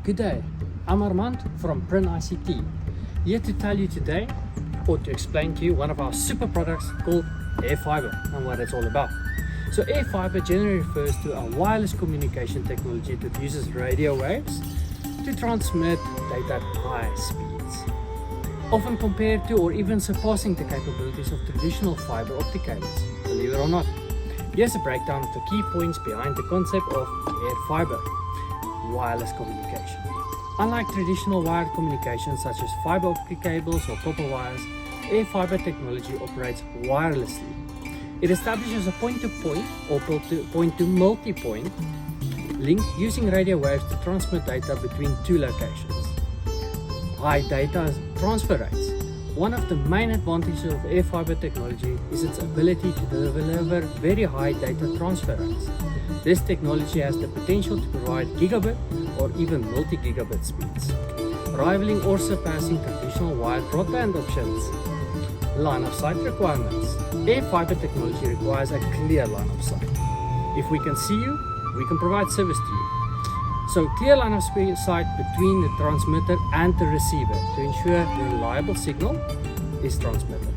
Good day, I'm Armand from PRIN ICT, here to tell you today, or to explain to you one of our super products called Fibre and what it's all about. So Fibre generally refers to a wireless communication technology that uses radio waves to transmit data at high speeds, often compared to or even surpassing the capabilities of traditional fiber optic cables, believe it or not. Here's a breakdown of the key points behind the concept of Fibre. Wireless communication. Unlike traditional wired communication such as fiber optic cables or copper wires, Fibre technology operates wirelessly. It establishes a point-to-point or point-to-multi-point link using radio waves to transmit data between two locations. High data transfer rates. One of the main advantages of Fibre technology is its ability to deliver very high data transfer rates. This technology has the potential to provide gigabit or even multi-gigabit speeds, rivaling or surpassing traditional wired broadband options. Line of sight requirements. Fibre technology requires a clear line of sight. If we can see you, we can provide service to you. So clear line of sight between the transmitter and the receiver to ensure the reliable signal is transmitted.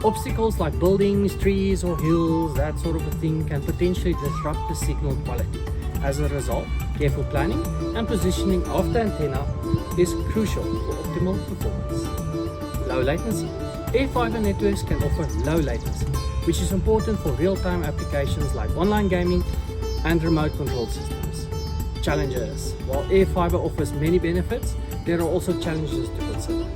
Obstacles like buildings, trees or hills, that sort of a thing, can potentially disrupt the signal quality. As a result, careful planning and positioning of the antenna is crucial for optimal performance. Low latency. Fibre networks can offer low latency, which is important for real-time applications like online gaming and remote control systems. Challenges. While Fibre offers many benefits, there are also challenges to consider.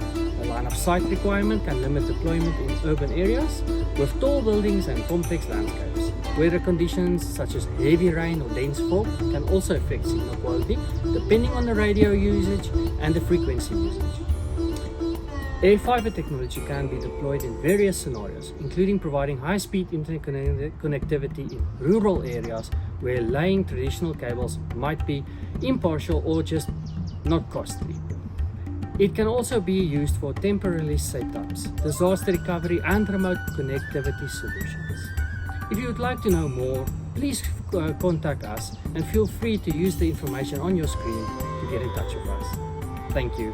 A line of sight requirement can limit deployment in urban areas with tall buildings and complex landscapes. Weather conditions such as heavy rain or dense fog can also affect signal quality depending on the radio usage and the frequency usage. Fibre technology can be deployed in various scenarios, including providing high-speed internet connectivity in rural areas where laying traditional cables might be impartial or just not costly. It can also be used for temporary setups, disaster recovery and remote connectivity solutions. If you would like to know more, please contact us and feel free to use the information on your screen to get in touch with us. Thank you.